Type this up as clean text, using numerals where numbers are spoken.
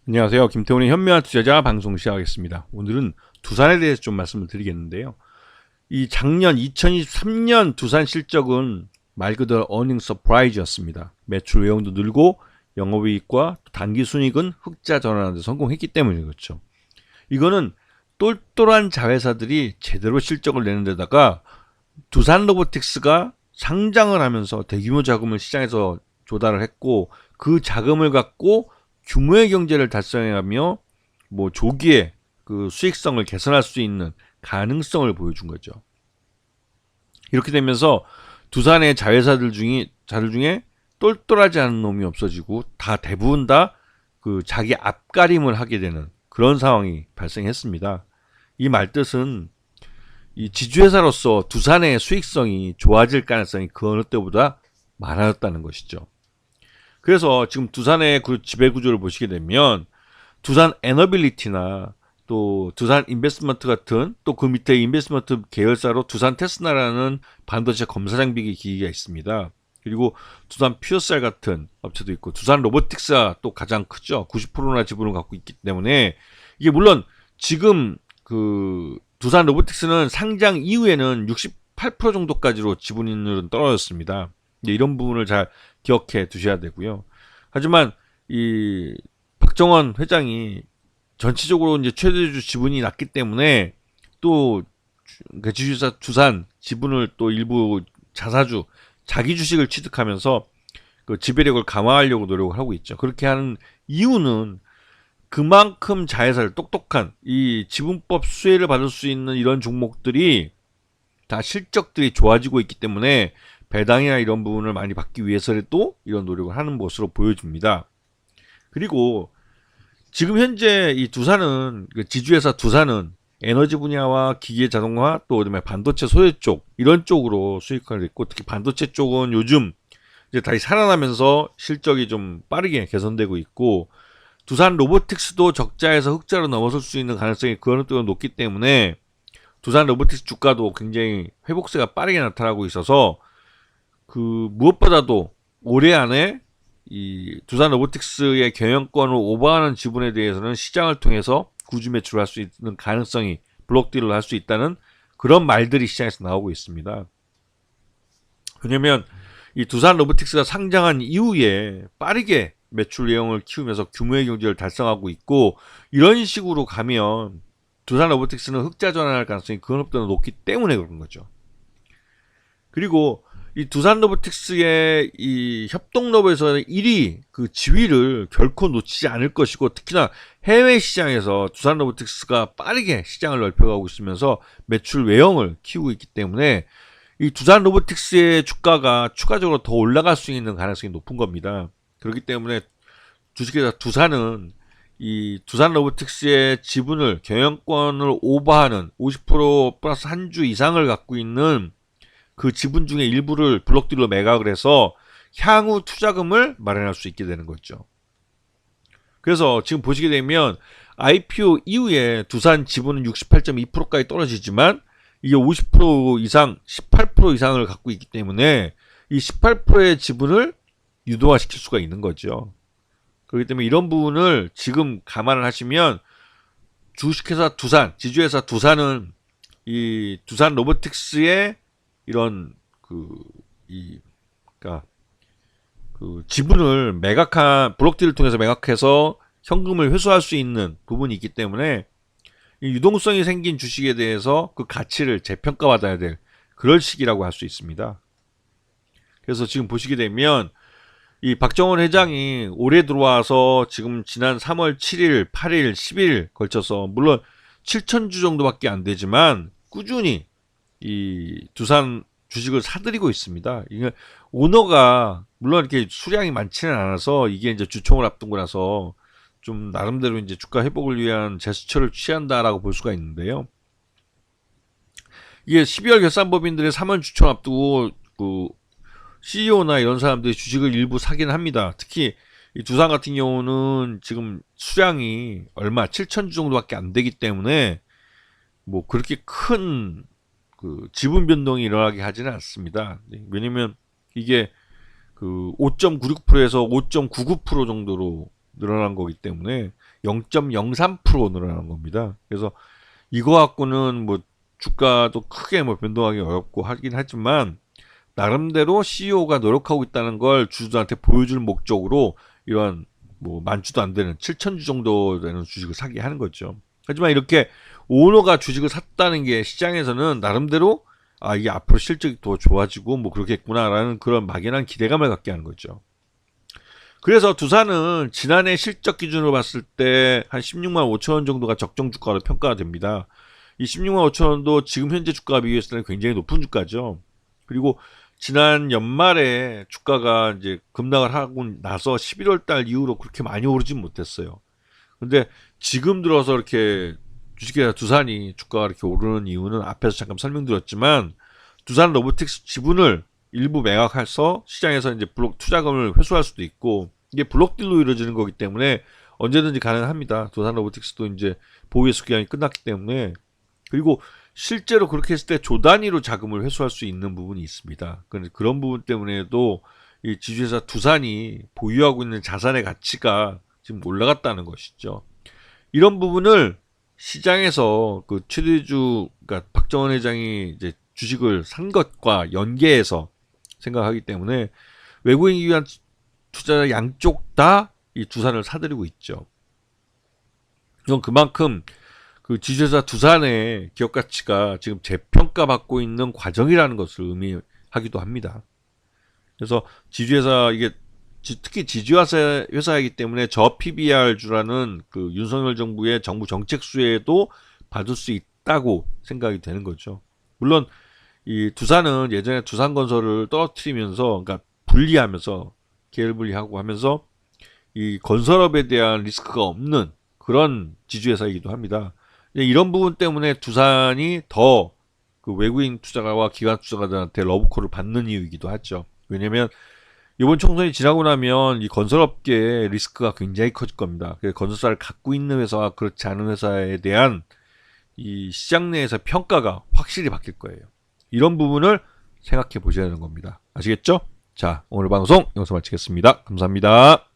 안녕하세요. 김태훈의 현명한 투자자 방송 시작하겠습니다. 오늘은 두산에 대해서 좀 말씀을 드리겠는데요. 이 작년 2023년 두산 실적은 말 그대로 어닝 서프라이즈였습니다. 매출 외형도 늘고 영업이익과 단기순이익은 흑자 전환하는 데 성공했기 때문에 그렇죠. 이거는 똘똘한 자회사들이 제대로 실적을 내는 데다가 두산 로보틱스가 상장을 하면서 대규모 자금을 시장에서 조달을 했고 그 자금을 갖고 규모의 경제를 달성해가며 뭐 조기에 그 수익성을 개선할 수 있는 가능성을 보여준 거죠. 이렇게 되면서 두산의 자회사들 중에 똘똘하지 않은 놈이 없어지고 다 대부분 다 그 자기 앞가림을 하게 되는 그런 상황이 발생했습니다. 이 말뜻은 이 지주회사로서 두산의 수익성이 좋아질 가능성이 그 어느 때보다 많아졌다는 것이죠. 그래서 지금 두산의 지배구조를 보시게 되면 두산 에너빌리티나 또 두산 인베스트먼트 같은 또 그 밑에 인베스트먼트 계열사로 두산 테스나라는 반도체 검사장비 기기가 있습니다. 그리고 두산 퓨어셀 같은 업체도 있고 두산 로보틱스가 또 가장 크죠. 90%나 지분을 갖고 있기 때문에 이게 물론 지금 그 두산 로보틱스는 상장 이후에는 68% 정도까지로 지분율은 떨어졌습니다. 이런 부분을 잘 기억해 두셔야 되고요. 하지만 이 박정원 회장이 전체적으로 이제 최대주 지분이 낮기 때문에 또 지주사 두산 지분을 또 일부 자사주 자기 주식을 취득하면서 그 지배력을 강화하려고 노력을 하고 있죠. 그렇게 하는 이유는 그만큼 자회사를 똑똑한 이 지분법 수혜를 받을 수 있는 이런 종목들이 다 실적들이 좋아지고 있기 때문에 배당이나 이런 부분을 많이 받기 위해서라도 이런 노력을 하는 것으로 보여집니다. 그리고 지금 현재 이 두산은 지주회사 두산은 에너지 분야와 기계 자동화 또 그다음에 반도체 소재 쪽 이런 쪽으로 수익화를 했고 특히 반도체 쪽은 요즘 이제 다시 살아나면서 실적이 좀 빠르게 개선되고 있고 두산 로보틱스도 적자에서 흑자로 넘어설 수 있는 가능성이 그 어느 정도 높기 때문에 두산 로보틱스 주가도 굉장히 회복세가 빠르게 나타나고 있어서 그 무엇보다도 올해 안에 이 두산 로보틱스의 경영권을 오버하는 지분에 대해서는 시장을 통해서 구주 매출할 수 있는 가능성이 블록딜을 할 수 있다는 그런 말들이 시장에서 나오고 있습니다. 왜냐면 이 두산 로보틱스가 상장한 이후에 빠르게 매출 내용을 키우면서 규모의 경제를 달성하고 있고 이런 식으로 가면 두산 로보틱스는 흑자 전환할 가능성이 그것보다 높기 때문에 그런 거죠. 그리고 이 두산 로보틱스의 이 협동로브에서는 1위 그 지위를 결코 놓치지 않을 것이고 특히나 해외 시장에서 두산 로보틱스가 빠르게 시장을 넓혀가고 있으면서 매출 외형을 키우고 있기 때문에 이 두산 로보틱스의 주가가 추가적으로 더 올라갈 수 있는 가능성이 높은 겁니다. 그렇기 때문에 주식회사 두산은 이 두산 로보틱스의 지분을 경영권을 오버하는 50% 플러스 한 주 이상을 갖고 있는 그 지분 중에 일부를 블록딜로 매각을 해서 향후 투자금을 마련할 수 있게 되는 거죠. 그래서 지금 보시게 되면 IPO 이후에 두산 지분은 68.2%까지 떨어지지만 이게 50% 이상, 18% 이상을 갖고 있기 때문에 이 18%의 지분을 유도화시킬 수가 있는 거죠. 그렇기 때문에 이런 부분을 지금 감안을 하시면 주식회사 두산, 지주회사 두산은 이 두산 로보틱스의 이런 그러니까 그 지분을 블록딜을 통해서 매각해서 현금을 회수할 수 있는 부분이 있기 때문에 이 유동성이 생긴 주식에 대해서 그 가치를 재평가받아야 될 그럴 시기라고 할 수 있습니다. 그래서 지금 보시게 되면 이 박정원 회장이 올해 들어와서 지금 지난 3월 7일, 8일, 10일 걸쳐서 물론 7,000주 정도밖에 안 되지만 꾸준히 이 두산 주식을 사들이고 있습니다. 이게 오너가 물론 이렇게 수량이 많지는 않아서 이게 이제 주총을 앞두고 나서 좀 나름대로 이제 주가 회복을 위한 제스처를 취한다라고 볼 수가 있는데요. 이게 12월 결산법인들의 3월 주총 앞두고 그 CEO나 이런 사람들이 주식을 일부 사긴 합니다. 특히 이 두산 같은 경우는 지금 수량이 얼마 7,000주 정도밖에 안 되기 때문에 뭐 그렇게 큰 그 지분 변동이 일어나게 하지는 않습니다. 왜냐면 이게 그 5.96%에서 5.99% 정도로 늘어난 거기 때문에 0.03% 늘어난 겁니다. 그래서 이거 갖고는 뭐 주가도 크게 뭐 변동하기 어렵고 하긴 하지만 나름대로 CEO가 노력하고 있다는 걸 주주들한테 보여줄 목적으로 이런 뭐 만주도 안 되는 7,000주 정도 되는 주식을 사게 하는 거죠. 하지만 이렇게 오너가 주식을 샀다는 게 시장에서는 나름대로 아 이게 앞으로 실적이 더 좋아지고 뭐 그렇겠구나라는 그런 막연한 기대감을 갖게 하는 거죠. 그래서 두산은 지난해 실적 기준으로 봤을 때 한 16만 5천 원 정도가 적정 주가로 평가가 됩니다. 이 16만 5천 원도 지금 현재 주가에 비교했을 때는 굉장히 높은 주가죠. 그리고 지난 연말에 주가가 이제 급락을 하고 나서 11월 달 이후로 그렇게 많이 오르진 못했어요. 근데 지금 들어서 이렇게 주식회사 두산이 주가가 이렇게 오르는 이유는 앞에서 잠깐 설명드렸지만 두산 로보틱스 지분을 일부 매각해서 시장에서 이제 블록 투자금을 회수할 수도 있고 이게 블록딜로 이루어지는 거기 때문에 언제든지 가능합니다. 두산 로보틱스도 이제 보유예수 기간이 끝났기 때문에 그리고 실제로 그렇게 했을 때 조 단위로 자금을 회수할 수 있는 부분이 있습니다. 그런 부분 때문에도 이 지주회사 두산이 보유하고 있는 자산의 가치가 지금 올라갔다는 것이죠. 이런 부분을 시장에서 그 최대주, 그러니까 박정원 회장이 이제 주식을 산 것과 연계해서 생각하기 때문에 외국인이 위한 투자자 양쪽 다 이 두산을 사들이고 있죠. 이건 그만큼 그 지주회사 두산의 기업 가치가 지금 재평가받고 있는 과정이라는 것을 의미하기도 합니다. 그래서 지주회사 이게 특히 지주회사 회사이기 때문에 저 PBR주라는 그 윤석열 정부의 정부 정책 수혜도 받을 수 있다고 생각이 되는 거죠. 물론 이 두산은 예전에 두산건설을 떨어뜨리면서 그러니까 분리하면서 계열 분리하고 하면서 이 건설업에 대한 리스크가 없는 그런 지주회사이기도 합니다. 이런 부분 때문에 두산이 더 그 외국인 투자가와 기관 투자가들한테 러브콜을 받는 이유이기도 하죠. 왜냐면 이번 총선이 지나고 나면 이 건설업계의 리스크가 굉장히 커질 겁니다. 그래서 건설사를 갖고 있는 회사와 그렇지 않은 회사에 대한 이 시장 내에서 평가가 확실히 바뀔 거예요. 이런 부분을 생각해 보셔야 하는 겁니다. 아시겠죠? 자, 오늘 방송 여기서 마치겠습니다. 감사합니다.